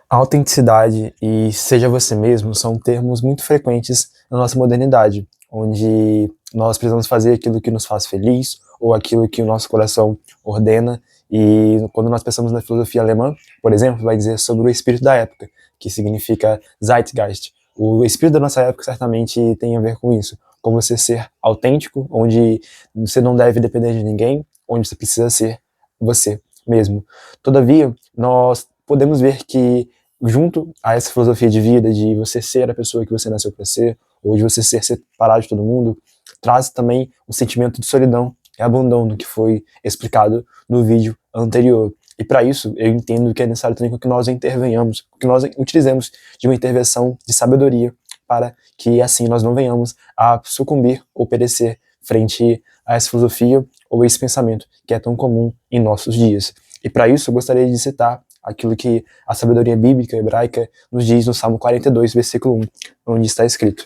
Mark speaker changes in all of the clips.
Speaker 1: Autenticidade e seja você mesmo são termos muito frequentes na nossa modernidade, onde nós precisamos fazer aquilo que nos faz feliz ou aquilo que o nosso coração ordena. E quando nós pensamos na filosofia alemã, por exemplo, vai dizer sobre o espírito da época, que significa Zeitgeist. O espírito da nossa época certamente tem a ver com isso, com você ser autêntico, onde você não deve depender de ninguém, onde você precisa ser você mesmo. Todavia, nós podemos ver que junto a essa filosofia de vida, de você ser a pessoa que você nasceu para ser, ou de você ser separado de todo mundo, traz também um sentimento de solidão e abandono que foi explicado no vídeo anterior. E para isso, eu entendo que é necessário também que nós intervenhamos, que nós utilizemos de uma intervenção de sabedoria para que assim nós não venhamos a sucumbir ou perecer frente a essa filosofia ou esse pensamento que é tão comum em nossos dias. E para isso eu gostaria de citar aquilo que a sabedoria bíblica hebraica nos diz no Salmo 42, versículo 1, onde está escrito: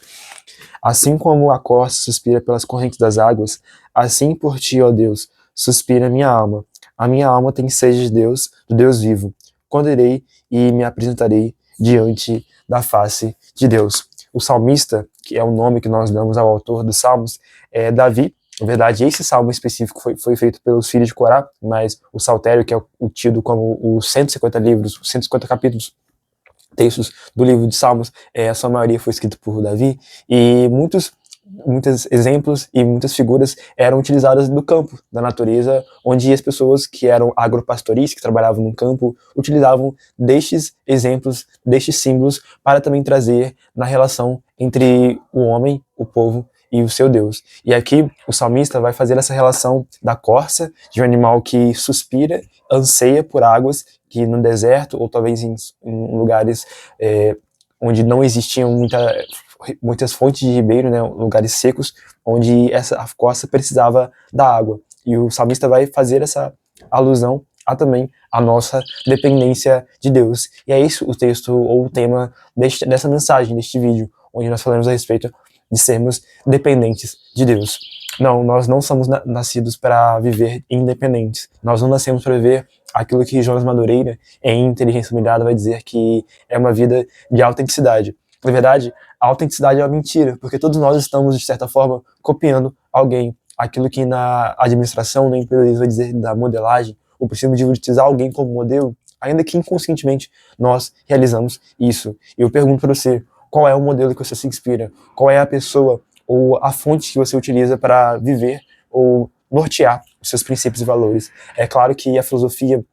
Speaker 1: Assim como a corça suspira pelas correntes das águas, assim por ti, ó Deus, suspira a minha alma. A minha alma tem sede de Deus, do Deus vivo. Quando irei e me apresentarei diante da face de Deus. O salmista, que é o nome que nós damos ao autor dos salmos, é Davi. Na verdade, esse salmo específico foi feito pelos filhos de Corá, mas o Saltério, que é o tido como os 150 livros, os 150 capítulos, textos do livro de Salmos, a sua maioria foi escrito por Davi, e muitos exemplos e muitas figuras eram utilizadas do campo, da natureza, onde as pessoas que eram agropastoris, que trabalhavam no campo, utilizavam destes exemplos, destes símbolos, para também trazer na relação entre o homem, o povo e o seu Deus. E aqui o salmista vai fazer essa relação da corça, de um animal que suspira, anseia por águas, que no deserto, ou talvez em lugares onde não existiam muitas fontes de ribeiro, né, lugares secos, onde a corça precisava da água. E o salmista vai fazer essa alusão também a nossa dependência de Deus. E é isso o texto ou o tema dessa mensagem, deste vídeo, onde nós falamos a respeito de sermos dependentes de Deus. Não, nós não somos nascidos para viver independentes. Nós não nascemos para viver aquilo que Jonas Madureira, em Inteligência Limitada, vai dizer que é uma vida de autenticidade. Na verdade, a autenticidade é uma mentira, porque todos nós estamos, de certa forma, copiando alguém. Aquilo que na administração, no empreendedorismo, vai dizer da modelagem, o princípio de utilizar alguém como modelo, ainda que inconscientemente nós realizamos isso. E eu pergunto para você, qual é o modelo que você se inspira? Qual é a pessoa ou a fonte que você utiliza para viver ou nortear os seus princípios e valores? É claro que a filosofia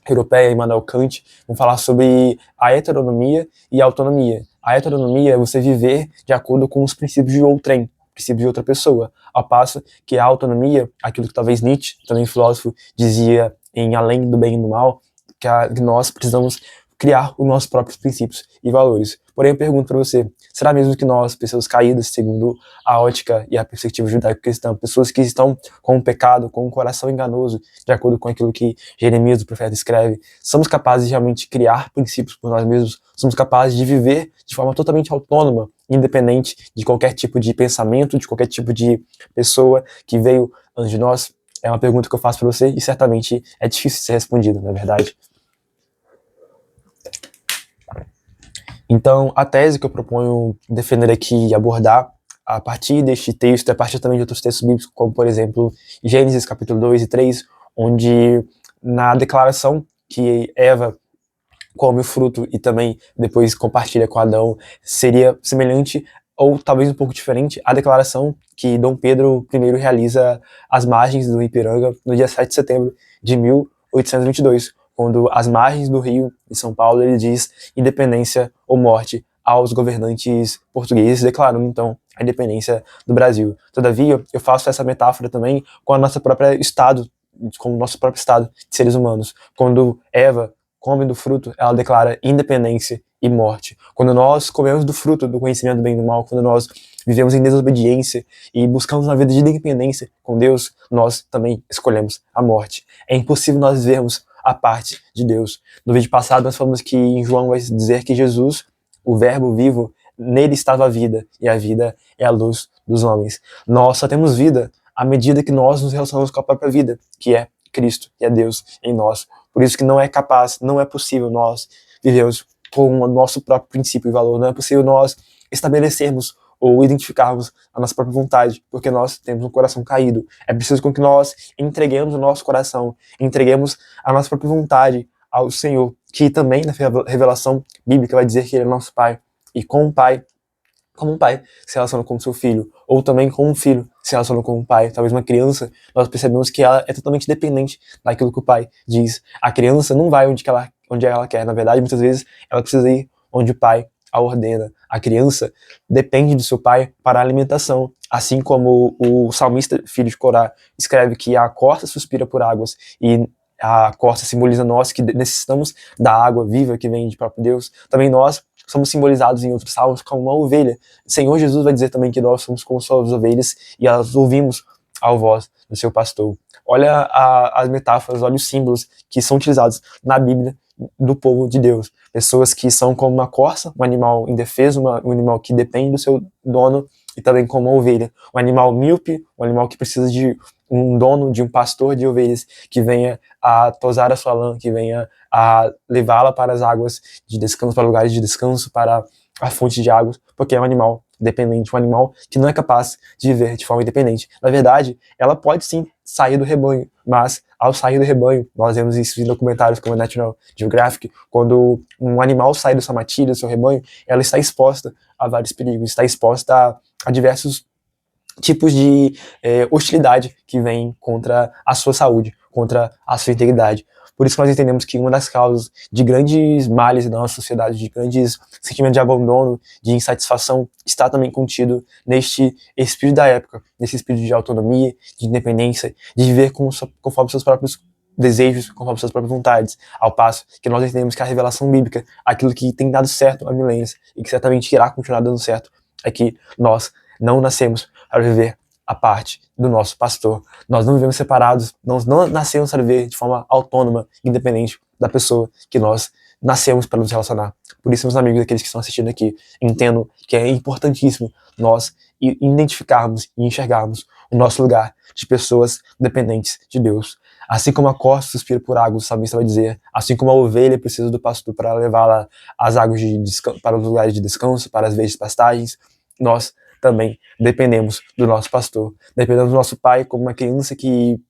Speaker 1: europeia, Immanuel Kant, vão falar sobre a heteronomia e a autonomia. A heteronomia é você viver de acordo com os princípios de outrem, princípios de outra pessoa, ao passo que a autonomia, aquilo que talvez Nietzsche, também filósofo, dizia em Além do Bem e do Mal, que nós precisamos criar os nossos próprios princípios e valores. Porém, eu pergunto para você, será mesmo que nós, pessoas caídas, segundo a ótica e a perspectiva judaico-cristã, pessoas que estão com o pecado, com o coração enganoso, de acordo com aquilo que Jeremias, o profeta, escreve, somos capazes de realmente criar princípios por nós mesmos? Somos capazes de viver de forma totalmente autônoma, independente de qualquer tipo de pensamento, de qualquer tipo de pessoa que veio antes de nós? É uma pergunta que eu faço para você e certamente é difícil de ser respondida, não é verdade? Então, a tese que eu proponho defender aqui e abordar a partir deste texto, a partir também de outros textos bíblicos, como, por exemplo, Gênesis capítulo 2 e 3, onde na declaração que Eva come o fruto e também depois compartilha com Adão, seria semelhante ou talvez um pouco diferente à declaração que Dom Pedro I realiza às margens do Ipiranga no dia 7 de setembro de 1822, quando às margens do rio de São Paulo ele diz independência ou morte aos governantes portugueses, declarando então a independência do Brasil. Todavia, eu faço essa metáfora também com a nossa própria estado, com o nosso próprio estado de seres humanos. Quando Eva come do fruto, ela declara independência e morte. Quando nós comemos do fruto do conhecimento do bem e do mal, quando nós vivemos em desobediência e buscamos uma vida de independência com Deus, nós também escolhemos a morte. É impossível nós vivermos a parte de Deus. No vídeo passado nós falamos que em João vai dizer que Jesus, o verbo vivo, nele estava a vida, e a vida é a luz dos homens. Nós só temos vida à medida que nós nos relacionamos com a própria vida, que é Cristo, que é Deus em nós. Por isso que não é capaz, não é possível nós vivermos com o nosso próprio princípio e valor. Não é possível nós estabelecermos ou identificarmos a nossa própria vontade, porque nós temos um coração caído. É preciso com que nós entreguemos o nosso coração, entreguemos a nossa própria vontade ao Senhor, que também na revelação bíblica vai dizer que Ele é nosso Pai. E como um pai se relaciona com o seu filho, ou também como um filho se relaciona com um pai. Talvez uma criança, nós percebemos que ela é totalmente dependente daquilo que o pai diz. A criança não vai onde ela quer. Na verdade, muitas vezes, ela precisa ir onde o pai a ordena. A criança depende do seu pai para a alimentação. Assim como o salmista, filho de Corá, escreve que a corça suspira por águas, e a corça simboliza nós que necessitamos da água viva que vem de próprio Deus. Também nós somos simbolizados em outros salmos como uma ovelha. O Senhor Jesus vai dizer também que nós somos como suas ovelhas e elas ouvimos a voz do seu pastor. Olha as metáforas, olha os símbolos que são utilizados na Bíblia do povo de Deus. Pessoas que são como uma corça, um animal indefeso, um animal que depende do seu dono, e também como uma ovelha, um animal míope, um animal que precisa de um dono, de um pastor de ovelhas que venha a tosar a sua lã, que venha a levá-la para as águas de descanso, para lugares de descanso, para a fonte de águas, porque é um animal dependente, um animal que não é capaz de viver de forma independente. Na verdade, ela pode sim sair do rebanho, mas ao sair do rebanho, nós vemos isso em documentários como a National Geographic, quando um animal sai da sua matilha, do seu rebanho, ela está exposta a vários perigos, está exposta a diversos tipos de hostilidade que vem contra a sua saúde, contra a sua integridade. Por isso que nós entendemos que uma das causas de grandes males da nossa sociedade, de grandes sentimentos de abandono, de insatisfação, está também contido neste espírito da época, nesse espírito de autonomia, de independência, de viver conforme seus próprios desejos, conforme suas próprias vontades, ao passo que nós entendemos que a revelação bíblica, aquilo que tem dado certo há milênios e que certamente irá continuar dando certo, é que nós não nascemos para viver a parte do nosso pastor. Nós não vivemos separados, nós não nascemos para viver de forma autônoma, independente da pessoa que nós nascemos para nos relacionar. Por isso, meus amigos, aqueles que estão assistindo aqui, entendam que é importantíssimo nós identificarmos e enxergarmos o nosso lugar de pessoas dependentes de Deus. Assim como a corça suspira por águas, o salmista vai dizer, assim como a ovelha precisa do pastor para levá-la às águas para os lugares de descanso, para as verdes pastagens, nós também dependemos do nosso pastor, dependemos do nosso pai como uma criança que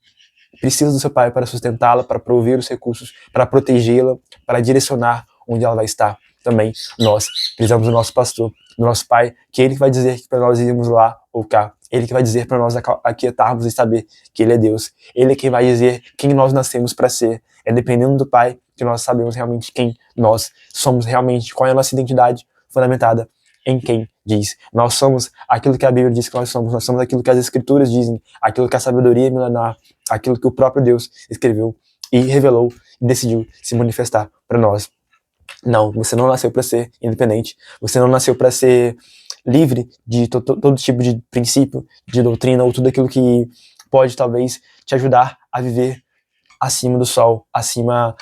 Speaker 1: precisa do seu pai para sustentá-la, para prover os recursos, para protegê-la, para direcionar onde ela vai estar. Também nós precisamos do nosso pastor, do nosso pai, que ele que vai dizer que para nós irmos lá ou cá, ele que vai dizer para nós aquietarmos e saber que ele é Deus, ele é quem vai dizer quem nós nascemos para ser. É dependendo do pai que nós sabemos realmente quem nós somos realmente, qual é a nossa identidade fundamentada em quem diz. Nós somos aquilo que a Bíblia diz que nós somos aquilo que as Escrituras dizem, aquilo que a sabedoria milenar, aquilo que o próprio Deus escreveu e revelou e decidiu se manifestar para nós. Não, você não nasceu para ser independente, você não nasceu para ser livre de todo tipo de princípio, de doutrina ou tudo aquilo que pode talvez te ajudar a viver acima do sol, acima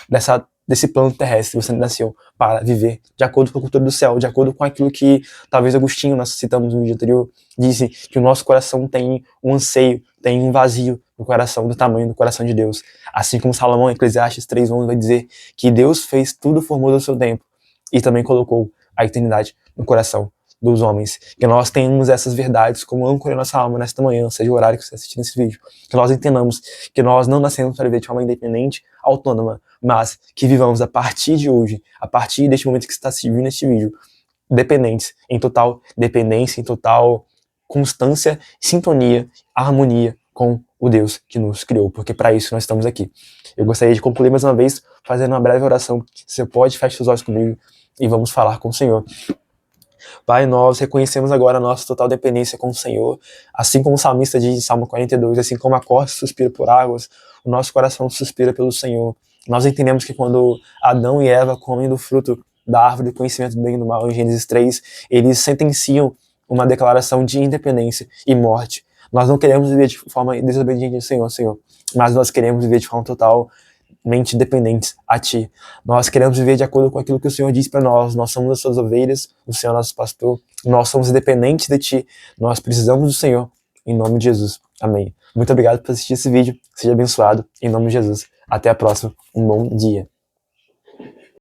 Speaker 1: desse plano terrestre. Você nasceu para viver de acordo com a cultura do céu, de acordo com aquilo que talvez Agostinho, nós citamos no vídeo anterior, disse que o nosso coração tem um anseio, tem um vazio no coração, do tamanho do coração de Deus. Assim como Salomão, em Eclesiastes 3:11, vai dizer que Deus fez tudo formoso ao seu tempo e também colocou a eternidade no coração dos homens. Que nós tenhamos essas verdades como âncora em nossa alma nesta manhã, seja o horário que você está assistindo esse vídeo. Que nós entendamos que nós não nascemos para viver de forma independente, autônoma, mas que vivamos a partir de hoje, a partir deste momento que você está assistindo este vídeo, dependentes, em total dependência, em total constância, sintonia, harmonia com o Deus que nos criou, porque para isso nós estamos aqui. Eu gostaria de concluir mais uma vez fazendo uma breve oração. Você pode fechar os olhos comigo e vamos falar com o Senhor. Pai, nós reconhecemos agora a nossa total dependência com o Senhor, assim como o salmista diz em Salmo 42, assim como a corça suspira por águas, o nosso coração suspira pelo Senhor. Nós entendemos que quando Adão e Eva comem do fruto da árvore do conhecimento do bem e do mal, em Gênesis 3, eles sentenciam uma declaração de independência e morte. Nós não queremos viver de forma desobediente ao Senhor, Senhor, mas nós queremos viver de forma totalmente dependentes a Ti. Nós queremos viver de acordo com aquilo que o Senhor diz para nós. Nós somos as Suas ovelhas, o Senhor é nosso pastor, nós somos dependentes de Ti, nós precisamos do Senhor, em nome de Jesus. Amém. Muito obrigado por assistir esse vídeo, seja abençoado, em nome de Jesus. Até a próxima, um bom dia.